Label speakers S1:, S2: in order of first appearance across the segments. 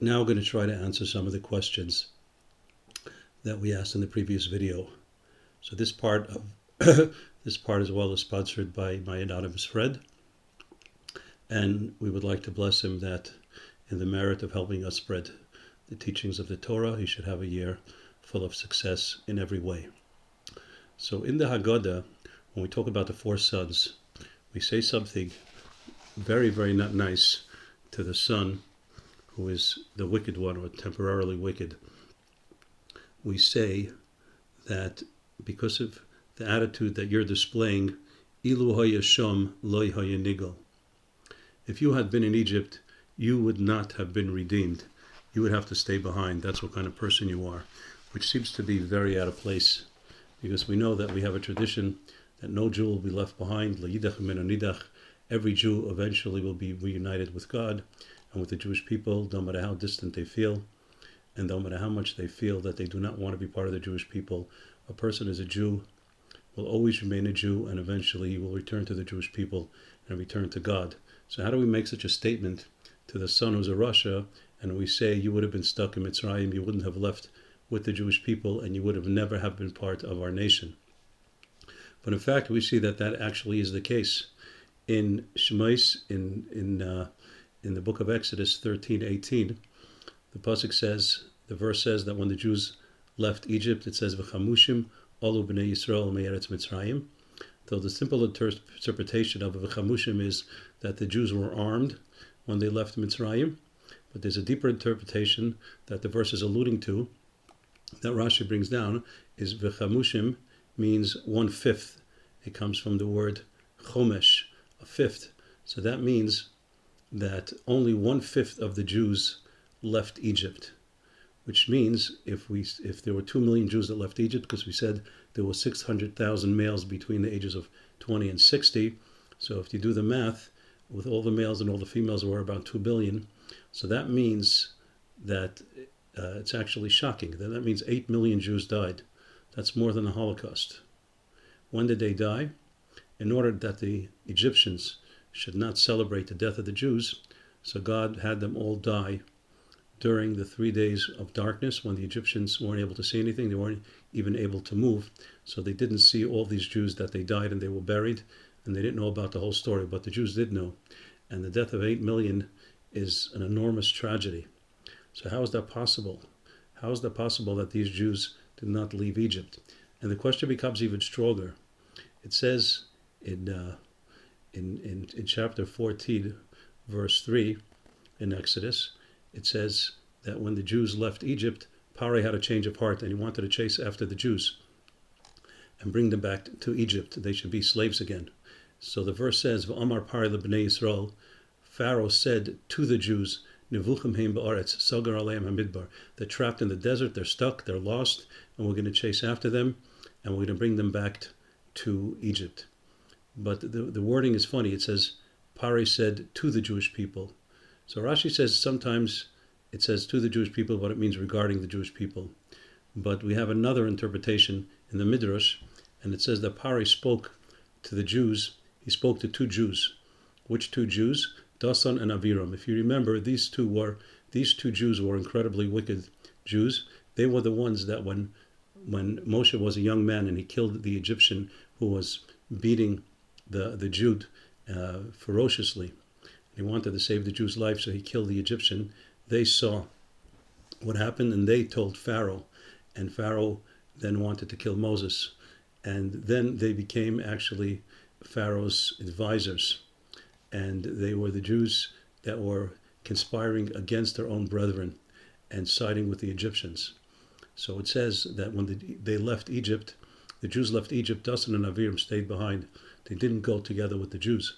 S1: Now we're going to try to answer some of the questions that we asked in the previous video. So this part of this part as well is sponsored by my anonymous friend, and we would like to bless him that in the merit of helping us spread the teachings of the Torah, he should have a year full of success in every way. So in the Haggadah, when we talk about the four sons, we say something very, very not nice to the son who is the wicked one or temporarily wicked. We say that because of the attitude that you're displaying, Ilu hayasham loy hayanigal. If you had been in Egypt, you would not have been redeemed. You would have to stay behind. That's what kind of person you are, which seems to be very out of place, because we know that we have a tradition that no Jew will be left behind. Every Jew eventually will be reunited with God and with the Jewish people, no matter how distant they feel, and no matter how much they feel that they do not want to be part of the Jewish people. A person is a Jew, will always remain a Jew, and eventually he will return to the Jewish people and return to God. So how do we make such a statement to the son who's a Rasha, and we say you would have been stuck in Mitzrayim, you wouldn't have left with the Jewish people, and you would have never have been part of our nation? But in fact, we see that that actually is the case. In Shemais, in the book of Exodus 13:18, the pasuk says, the verse says that when the Jews left Egypt, it says v'chamushim olu b'nei Yisrael me'eretz Mitzrayim. Though the simple interpretation of v'chamushim is that the Jews were armed when they left Mitzrayim, but there's a deeper interpretation that the verse is alluding to, that Rashi brings down, is v'chamushim means 1/5. It comes from the word chomesh, a fifth. So that means that only 1/5 of the Jews left Egypt, which means if there were 2 million Jews that left Egypt, because we said there were 600,000 males between the ages of 20 and 60, so if you do the math, with all the males and all the females, there were about 2 billion. So that means that it's actually shocking. That means 8 million Jews died. That's more than the Holocaust. When did they die? In order that the Egyptians should not celebrate the death of the Jews, so God had them all die during the 3 days of darkness when the Egyptians weren't able to see anything. They weren't even able to move. So they didn't see all these Jews that they died and they were buried, and they didn't know about the whole story, but the Jews did know. And the death of 8 million is an enormous tragedy. So how is that possible? How is that possible that these Jews did not leave Egypt? And the question becomes even stronger. It says in chapter 14, verse 3 in Exodus, it says that when the Jews left Egypt, Paro had a change of heart and he wanted to chase after the Jews and bring them back to Egypt. They should be slaves again. So the verse says, V'amar Paro lebnei Yisrael, Pharaoh said to the Jews, Nevuchim heim ba'aretz, sagar aleim hamidbar. They're trapped in the desert, they're stuck, they're lost, and we're going to chase after them, and we're going to bring them back to Egypt. But the wording is funny. It says, Paro said to the Jewish people. So Rashi says sometimes it says to the Jewish people, but it means regarding the Jewish people. But we have another interpretation in the Midrash, and it says that Paro spoke to the Jews. He spoke to 2 Jews. Which 2 Jews? Datan and Aviram. If you remember, these two Jews were incredibly wicked Jews. They were the ones that when Moshe was a young man and he killed the Egyptian who was beating the Jew ferociously, he wanted to save the Jew's life, so he killed the Egyptian. They saw what happened and they told Pharaoh, and Pharaoh then wanted to kill Moses, and then they became actually Pharaoh's advisors, and they were the Jews that were conspiring against their own brethren and siding with the Egyptians. So it says that when they left Egypt, the Jews left Egypt, Datan and Aviram stayed behind. They didn't go together with the Jews.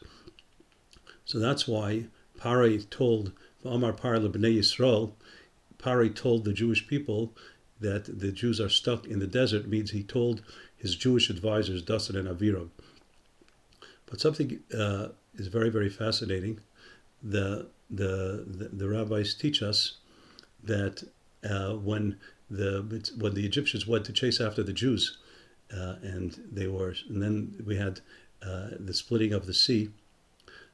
S1: So that's why Paro told V'amar Paro lebnei Yisrael, Paro told the Jewish people that the Jews are stuck in the desert, means he told his Jewish advisors, Datan and Aviram. But something is very, very fascinating. The rabbis teach us that when the Egyptians went to chase after the Jews, and then we had the splitting of the sea.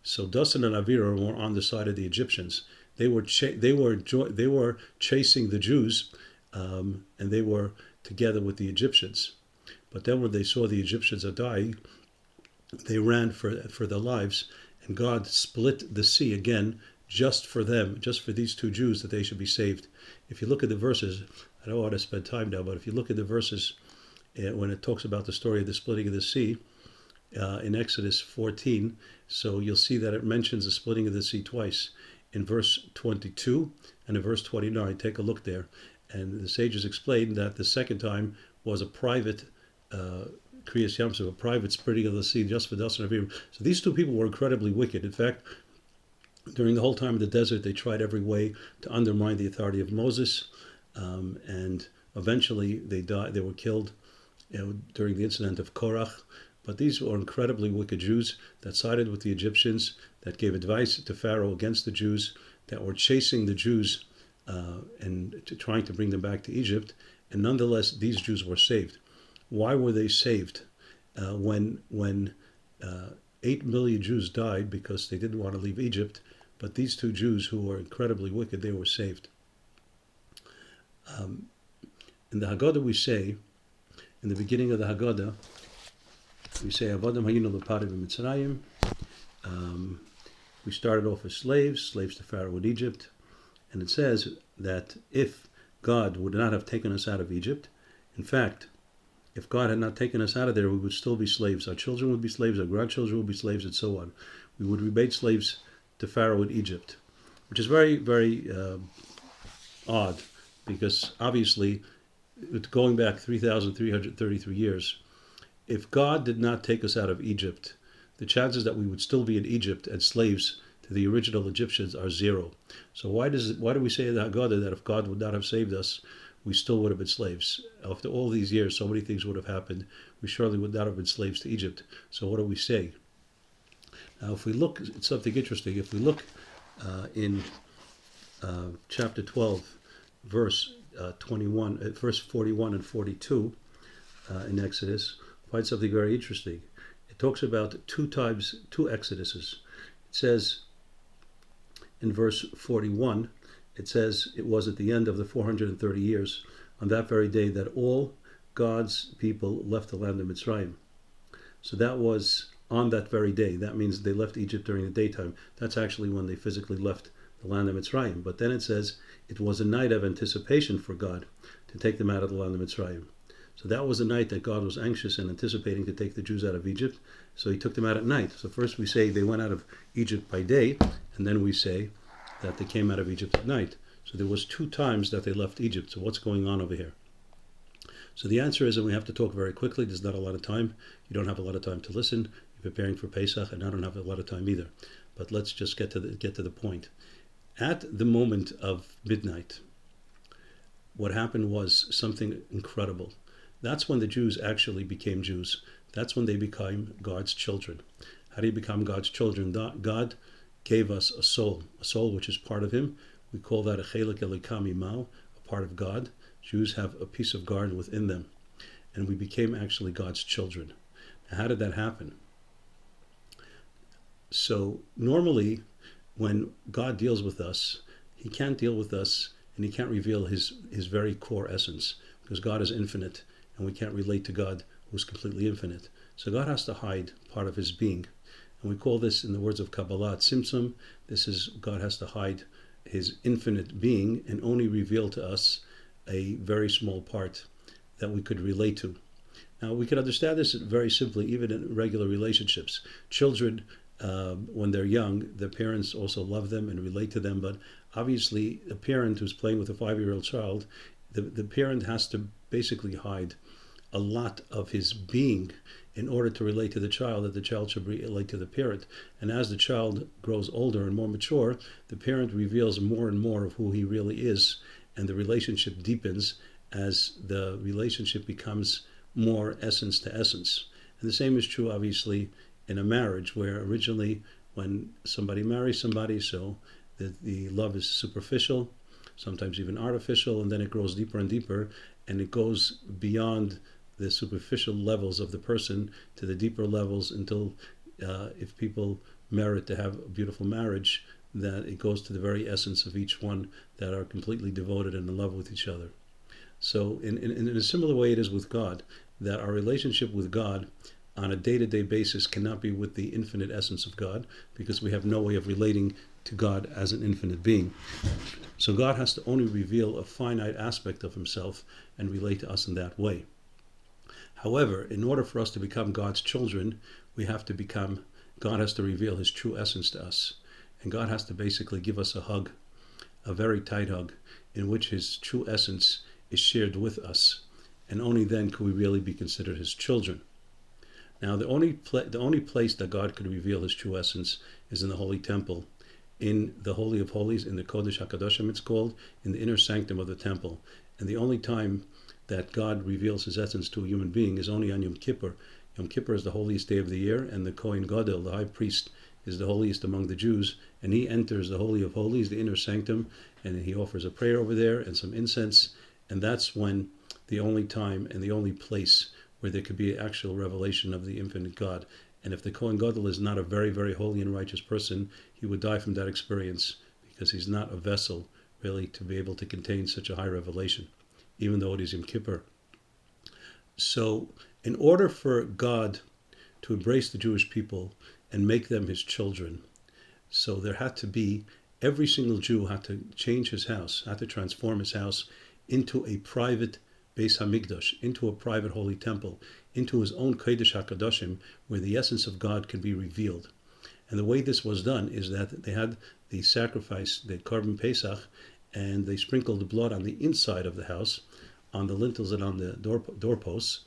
S1: So Datan and Aviram were on the side of the Egyptians. They were chasing the Jews, and they were together with the Egyptians. But then when they saw the Egyptians are dying, they ran for their lives, and God split the sea again just for them, just for these two Jews, that they should be saved. If you look at the verses, I don't want to spend time now, but if you look at the verses when it talks about the story of the splitting of the sea in Exodus 14, so you'll see that it mentions the splitting of the sea twice, in verse 22 and in verse 29. Take a look there. And the sages explained that the second time was a private Kriyas Yamsuf, a private splitting of the sea just for Datan and Aviram. So these two people were incredibly wicked. In fact, during the whole time in the desert, they tried every way to undermine the authority of Moses, and eventually they died. They were killed during the incident of Korach. But these were incredibly wicked Jews that sided with the Egyptians, that gave advice to Pharaoh against the Jews, that were chasing the Jews and trying to bring them back to Egypt. And nonetheless, these Jews were saved. Why were they saved? When 8 million Jews died because they didn't want to leave Egypt, but these two Jews who were incredibly wicked, they were saved. In the Haggadah we say, in the beginning of the Haggadah, we say, Avadam hayinu leparim b'Mitzrayim. We started off as slaves to Pharaoh in Egypt. And it says that if God would not have taken us out of Egypt, in fact, if God had not taken us out of there, we would still be slaves. Our children would be slaves, our grandchildren would be slaves, and so on. We would remain slaves to Pharaoh in Egypt, which is very, very odd, because obviously, going back 3,333 years, if God did not take us out of Egypt, the chances that we would still be in Egypt as slaves to the original Egyptians are zero. So why do we say in the Haggadah that if God would not have saved us, we still would have been slaves? After all these years, so many things would have happened. We surely would not have been slaves to Egypt. So what do we say? Now, if we look at something interesting, if we look in chapter 12, verse 21, verse 41 and 42 in Exodus, find something very interesting. It talks about two Exoduses. It says in verse 41, it says, it was at the end of the 430 years, on that very day, that all God's people left the land of Mitzrayim. So that was on that very day. That means they left Egypt during the daytime. That's actually when they physically left the land of Mitzrayim. But then it says, it was a night of anticipation for God to take them out of the land of Mitzrayim. So that was a night that God was anxious and anticipating to take the Jews out of Egypt. So he took them out at night. So first we say they went out of Egypt by day, and then we say that they came out of Egypt at night. So there was 2 times that they left Egypt. So what's going on over here? So the answer is, and we have to talk very quickly, there's not a lot of time. You don't have a lot of time to listen. You're preparing for Pesach, and I don't have a lot of time either. But let's just get to the point. At the moment of midnight, what happened was something incredible. That's when the Jews actually became Jews. That's when they became God's children. How do you become God's children? God gave us a soul which is part of Him. We call that a chelik elikam imau, a part of God. Jews have a piece of God within them, and we became actually God's children. Now, how did that happen? So normally, when God deals with us, He can't deal with us, and He can't reveal His very core essence, because God is infinite, and we can't relate to God who's completely infinite. So God has to hide part of His being. And we call this, in the words of Kabbalah, tzimtzum. This is, God has to hide His infinite being and only reveal to us a very small part that we could relate to. Now, we can understand this very simply, even in regular relationships. Children, when they're young, their parents also love them and relate to them, but obviously a parent who's playing with a 5-year-old child, the parent has to basically hide a lot of his being in order to relate to the child, that the child should relate to the parent. And as the child grows older and more mature, the parent reveals more and more of who he really is, and the relationship deepens as the relationship becomes more essence to essence. And the same is true, obviously, in a marriage, where originally when somebody marries somebody, so the love is superficial, sometimes even artificial, and then it grows deeper and deeper, and it goes beyond the superficial levels of the person to the deeper levels until if people merit to have a beautiful marriage, that it goes to the very essence of each one, that are completely devoted and in love with each other. So in a similar way it is with God, that our relationship with God on a day-to-day basis cannot be with the infinite essence of God, because we have no way of relating to God as an infinite being. So God has to only reveal a finite aspect of himself and relate to us in that way. However, in order for us to become God's children, God has to reveal his true essence to us. And God has to basically give us a hug, a very tight hug, in which his true essence is shared with us. And only then can we really be considered his children. Now, the only place that God could reveal his true essence is in the Holy Temple, in the Holy of Holies, in the Kodesh HaKadoshim it's called, in the inner sanctum of the temple. And the only time that God reveals his essence to a human being is only on Yom Kippur. Yom Kippur is the holiest day of the year, and the Kohen Gadol, the high priest, is the holiest among the Jews, and he enters the Holy of Holies, the inner sanctum, and he offers a prayer over there and some incense, and that's when the only time and the only place where there could be actual revelation of the infinite God. And if the Kohen Gadol is not a very, very holy and righteous person, he would die from that experience, because he's not a vessel really to be able to contain such a high revelation, even though it is Yom Kippur. So in order for God to embrace the Jewish people and make them his children, so there had to be, every single Jew had to change his house, had to transform his house into a private Beis Hamikdash, into a private holy temple, into his own Kodesh HaKadoshim, where the essence of God could be revealed. And the way this was done is that they had the sacrifice, the Korban Pesach, and they sprinkled the blood on the inside of the house, on the lintels and on the doorposts.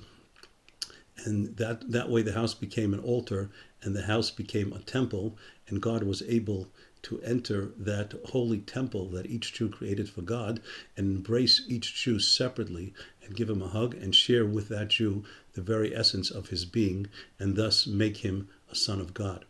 S1: And that way the house became an altar, and the house became a temple, and God was able to enter that holy temple that each Jew created for God, and embrace each Jew separately, and give him a hug, and share with that Jew the very essence of his being, and thus make him a son of God.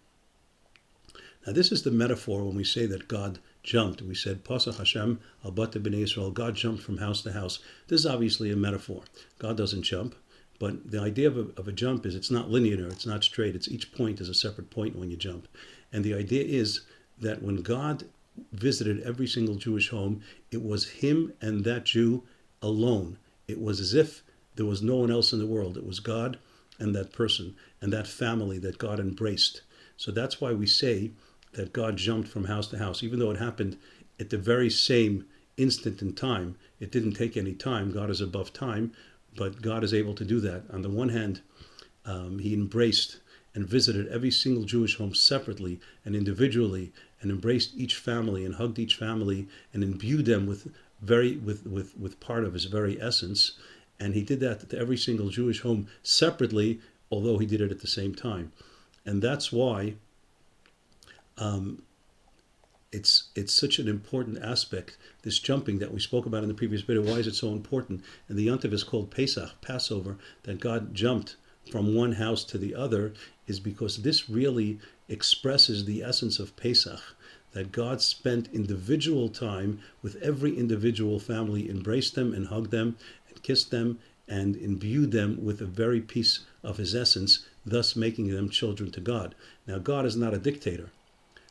S1: Now this is the metaphor when we say that God jumped. We said, Pasach Hashem al bate b'nei Yisrael, God jumped from house to house. This is obviously a metaphor. God doesn't jump, but the idea of a jump is it's not linear, it's not straight, it's each point is a separate point when you jump. And the idea is that when God visited every single Jewish home, it was him and that Jew alone. It was as if there was no one else in the world. It was God and that person and that family that God embraced. So that's why we say that God jumped from house to house, even though it happened at the very same instant in time. It didn't take any time. God is above time, but God is able to do that. On the one hand, he embraced and visited every single Jewish home separately and individually, and embraced each family and hugged each family and imbued them with part of his very essence. And he did that to every single Jewish home separately, although he did it at the same time. And that's why it's such an important aspect, this jumping that we spoke about in the previous video. Why is it so important? And the Yontif is called Pesach, Passover, that God jumped from one house to the other, is because this really expresses the essence of Pesach, that God spent individual time with every individual family, embraced them and hugged them and kissed them and imbued them with the very piece of his essence, thus making them children to God. Now, God is not a dictator,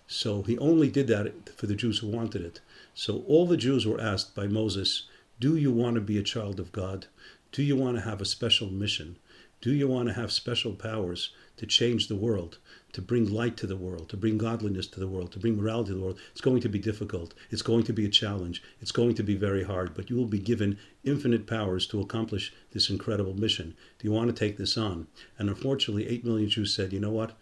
S1: so he only did that for the Jews who wanted it. So all the Jews were asked by Moses, do you want to be a child of God? Do you want to have a special mission? Do you want to have special powers to change the world, to bring light to the world, to bring godliness to the world, to bring morality to the world? It's going to be difficult. It's going to be a challenge. It's going to be very hard, but you will be given infinite powers to accomplish this incredible mission. Do you want to take this on? And unfortunately, 8 million Jews said, you know what?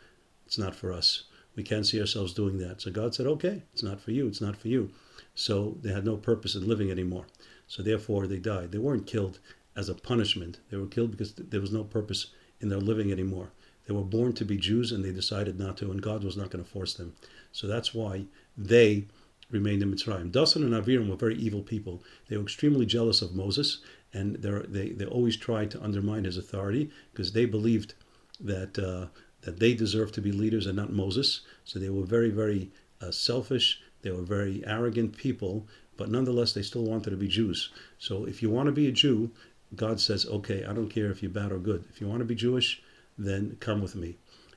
S1: It's not for us. We can't see ourselves doing that. So God said, okay, it's not for you. It's not for you. So they had no purpose in living anymore. So therefore they died. They weren't killed as a punishment. They were killed because there was no purpose in their living anymore. They were born to be Jews and they decided not to, and God was not going to force them. So that's why they remained in Mitzrayim. Datan and Aviram were very evil people. They were extremely jealous of Moses, and they always tried to undermine his authority because they believed that they deserved to be leaders and not Moses. So they were very, very selfish. They were very arrogant people, but nonetheless, they still wanted to be Jews. So if you want to be a Jew, God says, okay, I don't care if you're bad or good. If you want to be Jewish, then come with me.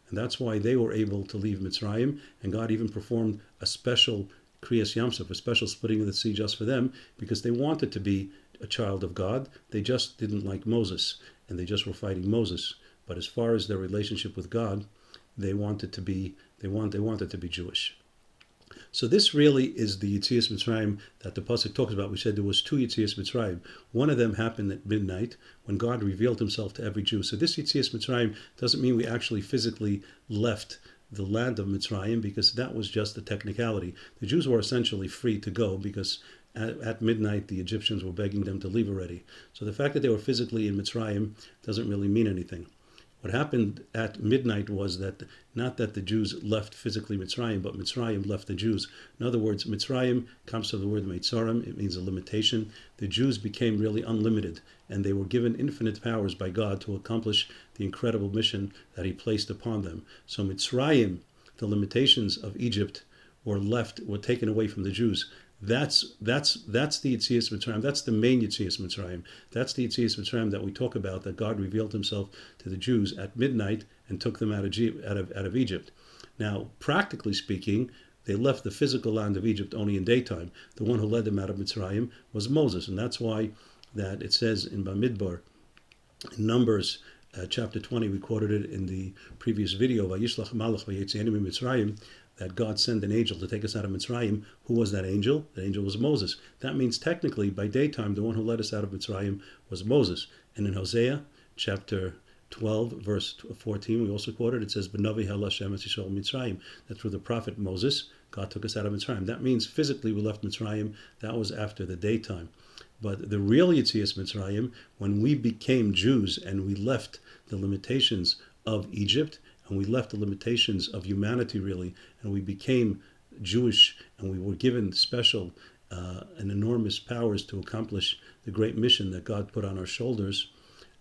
S1: And that's why they were able to leave Mitzrayim, and God even performed a special Kriyas Yamsuf, a special splitting of the sea just for them, because they wanted to be a child of God. They just didn't like Moses, and they just were fighting Moses. But as far as their relationship with God, they wanted to be Jewish. So this really is the Yetzias Mitzrayim that the pasuk talks about. We said there was two Yetzias Mitzrayim. One of them happened at midnight when God revealed Himself to every Jew. So this Yetzias Mitzrayim doesn't mean we actually physically left the land of Mitzrayim, because that was just a technicality. The Jews were essentially free to go because at midnight the Egyptians were begging them to leave already. So the fact that they were physically in Mitzrayim doesn't really mean anything. What happened at midnight was that not that the Jews left physically Mitzrayim, but Mitzrayim left the Jews. In other words, Mitzrayim comes from the word Meitzorim. It means a limitation. The Jews became really unlimited, and they were given infinite powers by God to accomplish the incredible mission that He placed upon them. So Mitzrayim, the limitations of Egypt, were taken away from the Jews. That's the Yetzias Mitzrayim. That's the main Yetzias Mitzrayim. That's the Yetzias Mitzrayim that we talk about, that God revealed Himself to the Jews at midnight and took them out of Egypt. Now, practically speaking, they left the physical land of Egypt only in daytime. The one who led them out of Mitzrayim was Moses, and that's why that it says in Bamidbar, in Numbers chapter 20, we quoted it in the previous video, Vayishlach Malach Vayetzienu Mitzrayim, that God sent an angel to take us out of Mitzrayim. Who was that angel? The angel was Moses. That means technically, by daytime, the one who led us out of Mitzrayim was Moses. And in Hosea, chapter 12, verse 14, we also quoted, it says, B'novi hal Hashem et Yisrael Mitzrayim, that through the prophet Moses, God took us out of Mitzrayim. That means physically we left Mitzrayim. That was after the daytime. But the real Yetzias Mitzrayim, when we became Jews and we left the limitations of Egypt, and we left the limitations of humanity, really, and we became Jewish, and we were given special and enormous powers to accomplish the great mission that God put on our shoulders,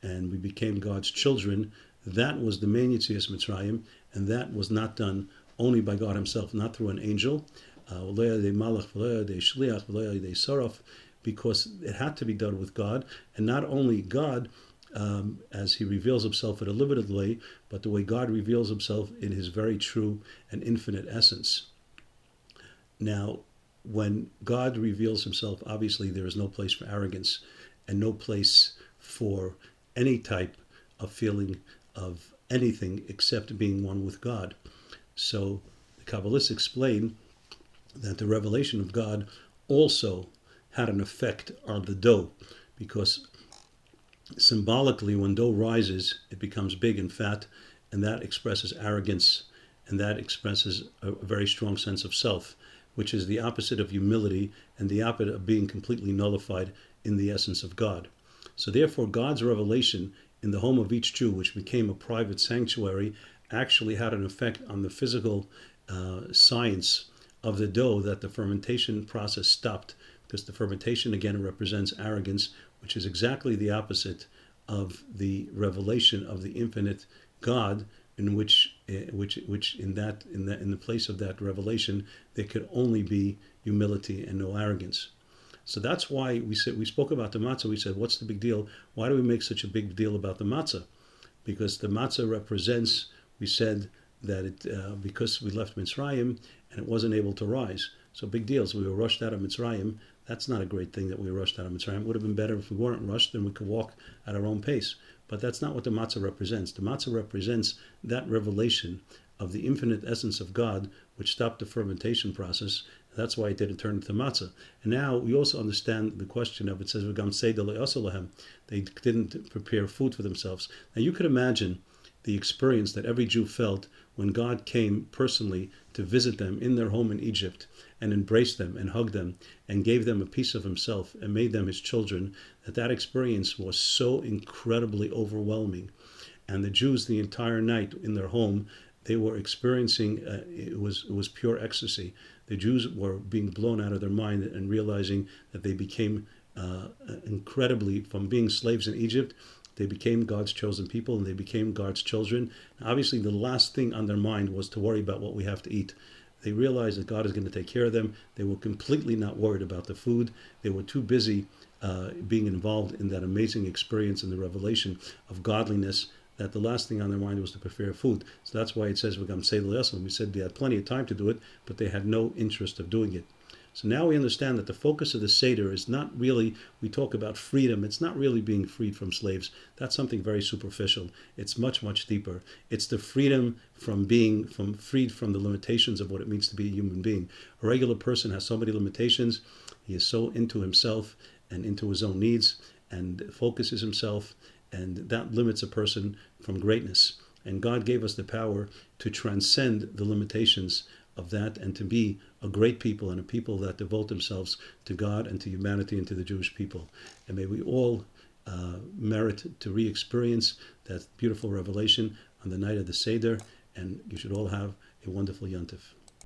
S1: and we became God's children. That was the main Yetzias Mitzrayim, and that was not done only by God Himself, not through an angel, because it had to be done with God, and not only God, as He reveals Himself in a limited way, but the way God reveals Himself in His very true and infinite essence. Now, when God reveals Himself, obviously there is no place for arrogance and no place for any type of feeling of anything except being one with God. So the Kabbalists explain that the revelation of God also had an effect on the dough, because symbolically, when dough rises, it becomes big and fat, and that expresses arrogance, and that expresses a very strong sense of self, which is the opposite of humility and the opposite of being completely nullified in the essence of God. So therefore, God's revelation in the home of each Jew, which became a private sanctuary, actually had an effect on the physical science of the dough, that the fermentation process stopped, because the fermentation again represents arrogance, which is exactly the opposite of the revelation of the infinite God, in which in the place of that revelation there could only be humility and no arrogance. So that's why we spoke about the matzah. We said, what's the big deal? Why do we make such a big deal about the matzah? Because the matzah represents, we said that it because we left Mitzrayim and it wasn't able to rise. So big deal. So we were rushed out of Mitzrayim. That's not a great thing that we were rushed out of Mitzrayim. It would have been better if we weren't rushed, then we could walk at our own pace. But that's not what the matzah represents. The matzah represents that revelation of the infinite essence of God, which stopped the fermentation process. That's why it didn't turn into matzah. And now we also understand the question of, it says, they didn't prepare food for themselves. Now you could imagine the experience that every Jew felt when God came personally to visit them in their home in Egypt and embraced them and hugged them and gave them a piece of Himself and made them His children, that experience was so incredibly overwhelming. And the Jews, the entire night in their home, they were experiencing, it was pure ecstasy. The Jews were being blown out of their mind and realizing that they became incredibly, from being slaves in Egypt, they became God's chosen people and they became God's children. Obviously, the last thing on their mind was to worry about what we have to eat. They realized that God is going to take care of them. They were completely not worried about the food. They were too busy being involved in that amazing experience and the revelation of godliness that the last thing on their mind was to prepare food. So that's why it says, we said they had plenty of time to do it, but they had no interest of doing it. So now we understand that the focus of the Seder is not really, we talk about freedom, it's not really being freed from slaves. That's something very superficial. It's much, much deeper. It's the freedom from being freed from the limitations of what it means to be a human being. A regular person has so many limitations. He is so into himself and into his own needs and focuses himself, and that limits a person from greatness. And God gave us the power to transcend the limitations of that and to be a great people and a people that devote themselves to God and to humanity and to the Jewish people. And may we all merit to re-experience that beautiful revelation on the night of the Seder, and you should all have a wonderful Yontif.